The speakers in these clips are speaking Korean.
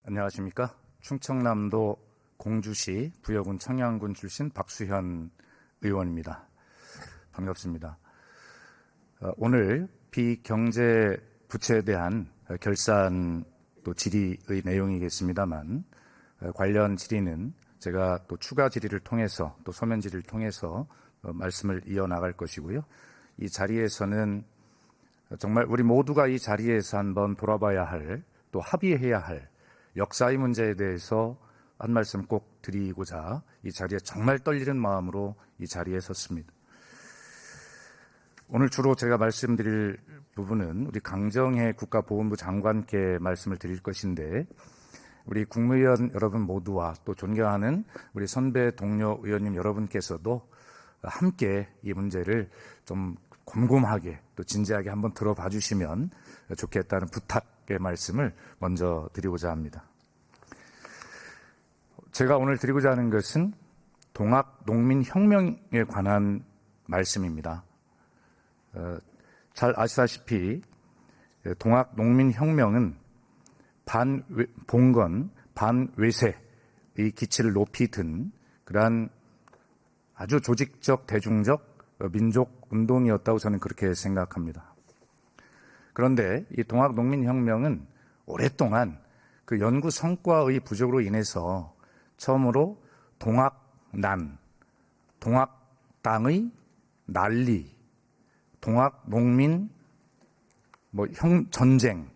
안녕하십니까. 충청남도 공주시 부여군 청양군 출신 박수현 의원입니다. 반갑습니다. 오늘 비경제 부채에 대한 결산 또 질의의 내용이겠습니다만, 관련 질의는 제가 또 추가 질의를 통해서 또 서면 질의를 통해서 말씀을 이어나갈 것이고요. 이 자리에서는 정말 우리 모두가 이 자리에서 한번 돌아봐야 할, 또 합의해야 할 역사의 문제에 대해서 한 말씀 꼭 드리고자 이 자리에 정말 떨리는 마음으로 이 자리에 섰습니다. 오늘 주로 제가 말씀드릴 부분은 우리 강정혜 국가보훈부 장관께 말씀을 드릴 것인데, 우리 국무위원 여러분 모두와 또 존경하는 우리 선배 동료 의원님 여러분께서도 함께 이 문제를 좀 곰곰하게 또 진지하게 한번 들어봐 주시면 좋겠다는 부탁의 말씀을 먼저 드리고자 합니다. 제가 오늘 드리고자 하는 것은 동학농민혁명에 관한 말씀입니다. 잘 아시다시피 동학농민혁명은 반봉건, 반외세의 기치를 높이 든 그러한 아주 조직적, 대중적 민족 운동이었다고 저는 그렇게 생각합니다. 그런데 이 동학농민혁명은 오랫동안 그 연구 성과의 부족으로 인해서 처음으로 동학난, 동학당의 난리, 동학농민 전쟁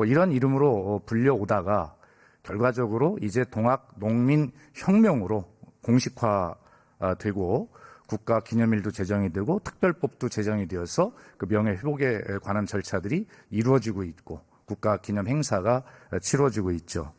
이런 이름으로 불려오다가 결과적으로 이제 동학농민혁명으로 공식화되고 국가 기념일도 제정이 되고 특별법도 제정이 되어서 그 명예회복에 관한 절차들이 이루어지고 있고 국가 기념 행사가 치러지고 있죠.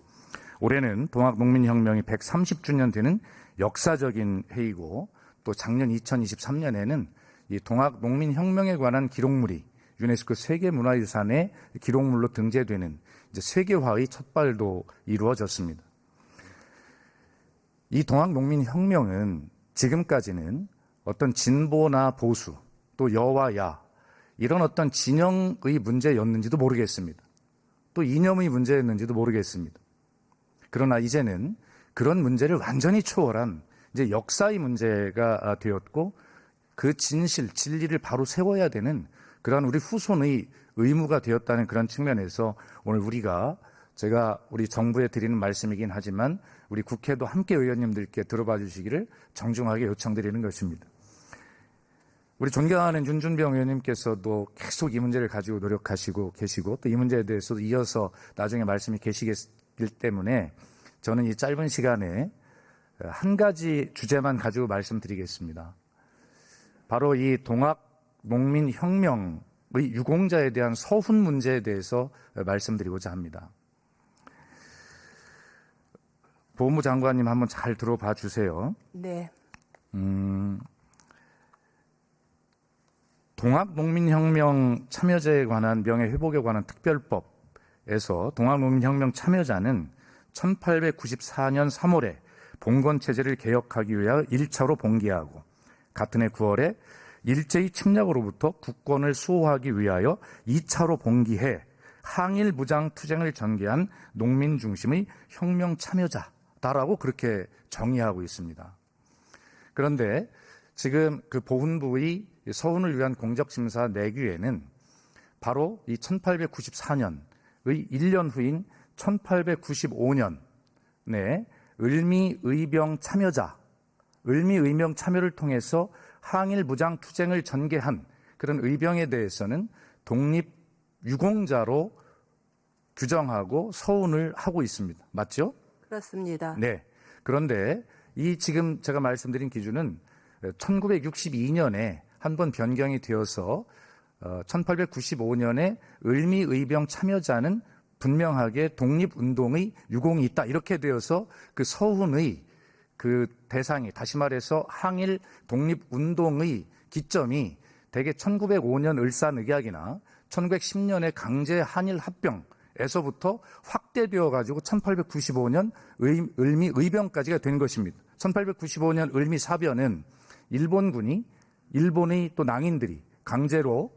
올해는 동학농민혁명이 130주년 되는 역사적인 해이고, 또 작년 2023년에는 이 동학농민혁명에 관한 기록물이 유네스코 세계문화유산의 기록물로 등재되는 이제 세계화의 첫 발도 이루어졌습니다. 이 동학농민혁명은 지금까지는 어떤 진보나 보수, 또 여와 야, 이런 어떤 진영의 문제였는지도 모르겠습니다. 또 이념의 문제였는지도 모르겠습니다. 그러나 이제는 그런 문제를 완전히 초월한 이제 역사의 문제가 되었고, 그 진리를 바로 세워야 되는 그런 우리 후손의 의무가 되었다는 그런 측면에서 오늘 제가 우리 정부에 드리는 말씀이긴 하지만 우리 국회도 함께 의원님들께 들어봐 주시기를 정중하게 요청드리는 것입니다. 우리 존경하는 윤준병 의원님께서도 계속 이 문제를 가지고 노력하시고 계시고, 또 이 문제에 대해서도 이어서 나중에 말씀이 계시기 때문에 저는 이 짧은 시간에 한 가지 주제만 가지고 말씀드리겠습니다. 바로 이 동학농민혁명의 유공자에 대한 서훈 문제에 대해서 말씀드리고자 합니다. 보훈부 장관님 한번 잘 들어봐 주세요. 네. 동학농민혁명 참여자에 관한 명예회복에 관한 특별법에서 동학농민혁명 참여자는 1894년 3월에 봉건체제를 개혁하기 위하여 1차로 봉기하고, 같은 해 9월에 일제히 침략으로부터 국권을 수호하기 위하여 2차로 봉기해 항일 무장 투쟁을 전개한 농민 중심의 혁명 참여자다라고 그렇게 정의하고 있습니다. 그런데 지금 그 보훈부의 서훈을 위한 공적심사 내규에는 바로 이 1894년의 1년 후인 1895년에 을미의병 참여를 통해서 항일 무장 투쟁을 전개한 그런 의병에 대해서는 독립유공자로 규정하고 서훈을 하고 있습니다. 맞죠? 그렇습니다. 네. 그런데 이 지금 제가 말씀드린 기준은 1962년에 한 번 변경이 되어서 1895년에 을미의병 참여자는 분명하게 독립운동의 유공이 있다, 이렇게 되어서 그 서훈의 그 대상이, 다시 말해서 항일 독립운동의 기점이 대개 1905년 을사늑약이나 1910년의 강제 한일 합병에서부터 확대되어 가지고 1895년 을미의병까지가 된 것입니다. 1895년 을미사변은 일본군이, 일본의 또 낭인들이 강제로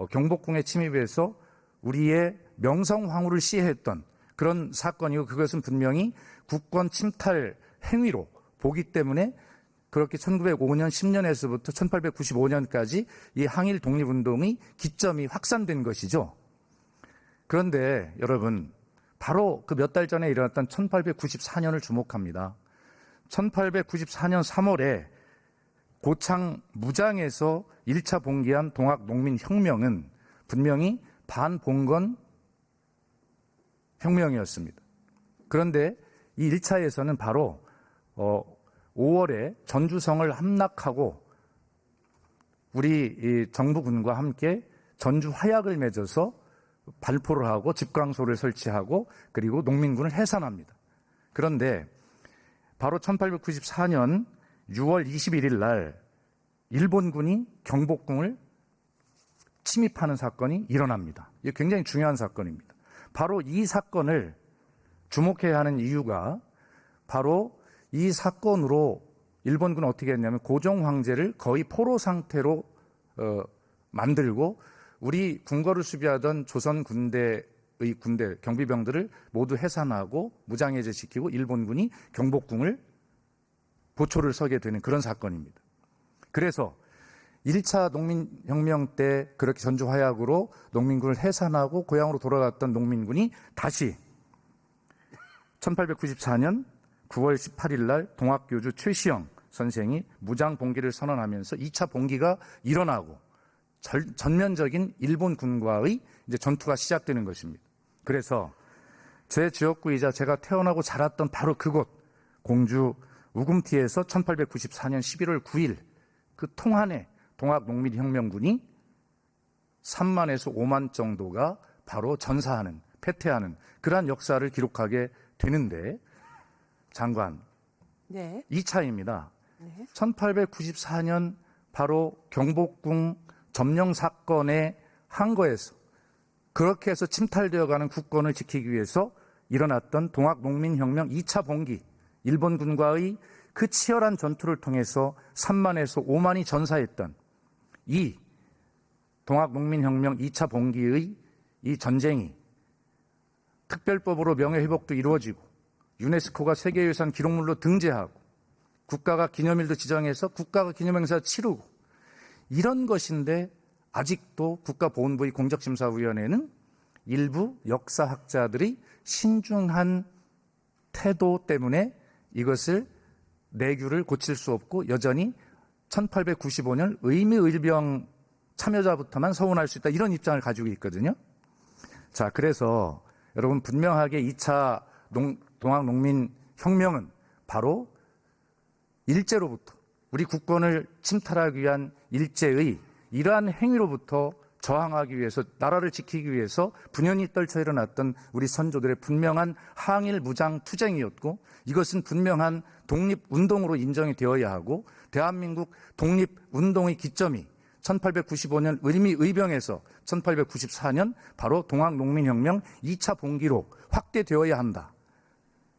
경복궁에 침입해서 우리의 명성황후를 시해했던 그런 사건이고 그것은 분명히 국권 침탈 행위로 보기 때문에 그렇게 1905년 10년에서부터 1895년까지 이 항일 독립운동의 기점이 확산된 것이죠. 그런데 여러분, 바로 그 몇 달 전에 일어났던 1894년을 주목합니다. 1894년 3월에 고창 무장에서 1차 봉기한 동학농민혁명은 분명히 반봉건 혁명이었습니다. 그런데 이 1차에서는 바로 5월에 전주성을 함락하고 우리 정부군과 함께 전주 화약을 맺어서 발포를 하고 집광소를 설치하고 그리고 농민군을 해산합니다. 그런데 바로 1894년 6월 21일 날 일본군이 경복궁을 침입하는 사건이 일어납니다. 이게 굉장히 중요한 사건입니다. 바로 이 사건을 주목해야 하는 이유가 바로 이 사건으로 일본군은 어떻게 했냐면 고종 황제를 거의 포로 상태로 만들고 우리 궁궐을 수비하던 조선 군대 경비병들을 모두 해산하고 무장해제시키고 일본군이 경복궁을 보초를 서게 되는 그런 사건입니다. 그래서 1차 농민혁명 때 그렇게 전주 화약으로 농민군을 해산하고 고향으로 돌아갔던 농민군이 다시 1894년 9월 18일 날 동학교주 최시영 선생이 무장 봉기를 선언하면서 2차 봉기가 일어나고 전면적인 일본군과의 이제 전투가 시작되는 것입니다. 그래서 제 지역구이자 제가 태어나고 자랐던 바로 그곳 공주 우금티에서 1894년 11월 9일 그 통한의 동학농민혁명군이 3만에서 5만 정도가 바로 전사하는, 패퇴하는 그러한 역사를 기록하게 되는데 장관, 네. 2차입니다. 네. 1894년 바로 경복궁 점령 사건의 항거에서 그렇게 해서 침탈되어가는 국권을 지키기 위해서 일어났던 동학농민혁명 2차 봉기, 일본군과의 그 치열한 전투를 통해서 3만에서 5만이 전사했던 이 동학농민혁명 2차 봉기의 이 전쟁이 특별법으로 명예회복도 이루어지고 유네스코가 세계유산 기록물로 등재하고 국가가 기념일도 지정해서 국가가 기념행사 치르고 이런 것인데 아직도 국가보훈부의 공적심사위원회는 일부 역사학자들이 신중한 태도 때문에 이것을 내규를 고칠 수 없고 여전히 1895년 의미의병 참여자부터만 서운할 수 있다 이런 입장을 가지고 있거든요. 자, 그래서 여러분 분명하게 2차 동학농민혁명은 바로 일제로부터 우리 국권을 침탈하기 위한 일제의 이러한 행위로부터 저항하기 위해서 나라를 지키기 위해서 분연히 떨쳐 일어났던 우리 선조들의 분명한 항일 무장 투쟁이었고 이것은 분명한 독립운동으로 인정이 되어야 하고 대한민국 독립운동의 기점이 1895년 을미의병에서 1894년 바로 동학농민혁명 2차 봉기로 확대되어야 한다.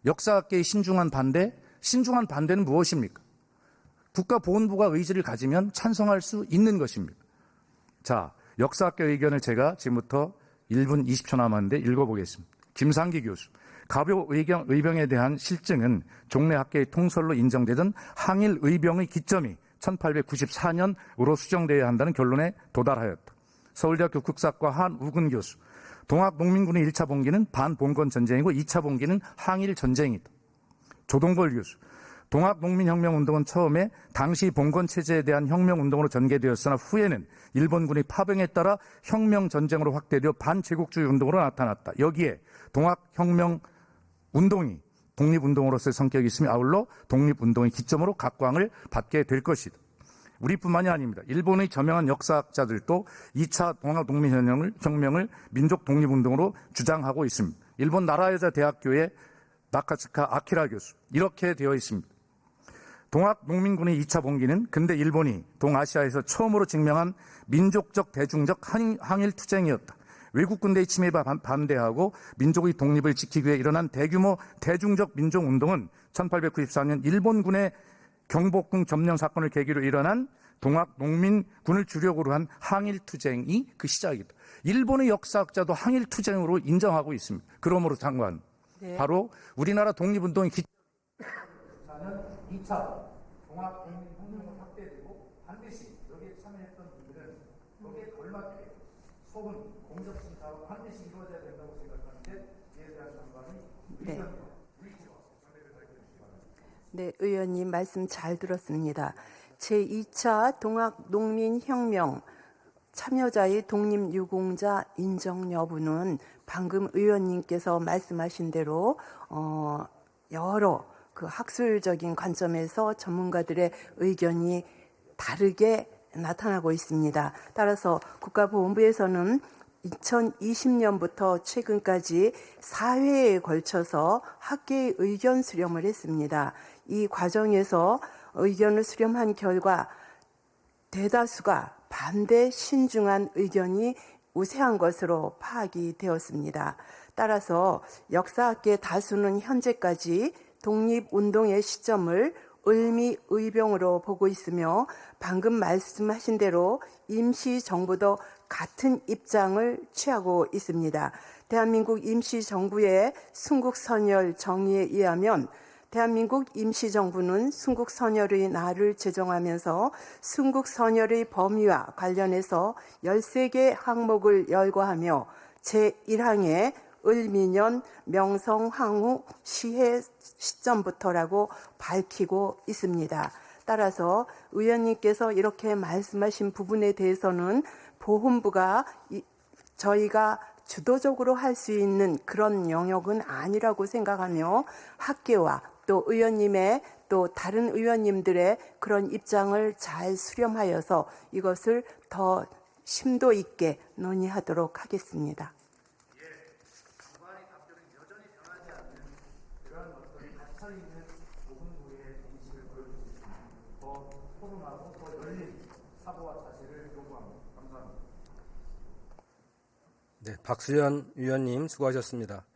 역사학계의 신중한 반대는 무엇입니까? 국가보훈부가 의지를 가지면 찬성할 수 있는 것입니다. 자, 역사학계 의견을 제가 지금부터 1분 20초 남았는데 읽어보겠습니다. 김상기 교수. 갑오의병에 대한 실증은 종래 학계의 통설로 인정되던 항일의병의 기점이 1894년으로 수정되어야 한다는 결론에 도달하였다. 서울대학교 국사과 한우근 교수. 동학농민군의 1차 봉기는 반봉건 전쟁이고 2차 봉기는 항일 전쟁이다. 조동벌 교수. 동학농민혁명운동은 처음에 당시 봉건체제에 대한 혁명운동으로 전개되었으나 후에는 일본군의 파병에 따라 혁명전쟁으로 확대되어 반제국주의 운동으로 나타났다. 여기에 동학혁명운동이 독립운동으로서의 성격이 있으며 아울러 독립운동의 기점으로 각광을 받게 될 것이다. 우리뿐만이 아닙니다. 일본의 저명한 역사학자들도 2차 동학농민혁명을 민족 독립운동으로 주장하고 있습니다. 일본 나라여자대학교의 나카츠카 아키라 교수. 이렇게 되어 있습니다. 동학농민군의 2차 봉기는 근대 일본이 동아시아에서 처음으로 증명한 민족적 대중적 항일 투쟁이었다. 외국 군대의 침입에 반대하고 민족의 독립을 지키기 위해 일어난 대규모 대중적 민족운동은 1894년 일본군의 경복궁 점령 사건을 계기로 일어난 동학 농민군을 주력으로 한 항일투쟁이 그 시작이다. 일본의 역사학자도 항일투쟁으로 인정하고 있습니다. 그러므로 장관, 네. 바로 우리나라 독립운동의 기초는 2차 동학 농민혁명을 확대되고 반드시 여기에 참여했던 분들은 여기에 걸맞게 소분, 공적심사로 반드시 이루어져야 된다고 생각하는데 이에 대한 장관의 의견과 네, 의원님 말씀 잘 들었습니다. 제2차 동학농민혁명 참여자의 독립유공자 인정 여부는 방금 의원님께서 말씀하신 대로 여러 그 학술적인 관점에서 전문가들의 의견이 다르게 나타나고 있습니다. 따라서 국가보훈부에서는 2020년부터 최근까지 4회에 걸쳐서 학계의 의견 수렴을 했습니다. 이 과정에서 의견을 수렴한 결과 대다수가 반대 신중한 의견이 우세한 것으로 파악이 되었습니다. 따라서 역사학계 다수는 현재까지 독립운동의 시점을 을미의병으로 보고 있으며 방금 말씀하신 대로 임시정부도 같은 입장을 취하고 있습니다. 대한민국 임시정부의 순국선열 정의에 의하면 대한민국 임시정부는 순국선열의 날을 제정하면서 순국선열의 범위와 관련해서 13개 항목을 열거하며 제1항에 을미년 명성황후 시해 시점부터라고 밝히고 있습니다. 따라서 의원님께서 이렇게 말씀하신 부분에 대해서는 보훈부가 저희가 주도적으로 할 수 있는 그런 영역은 아니라고 생각하며 학계와 또 의원님의 또 다른 의원님들의 그런 입장을 잘 수렴하여서 이것을 더 심도 있게 논의하도록 하겠습니다. 장관의 답변은 여전히 변하지 않는 그런 어떤 갇혀 있는 보훈부의 인식을 보여주고 있습니다. 더 토론하고 더 열린 사고와 자세를 요구합니다. 감사합니다. 네, 박수현 위원님 수고하셨습니다.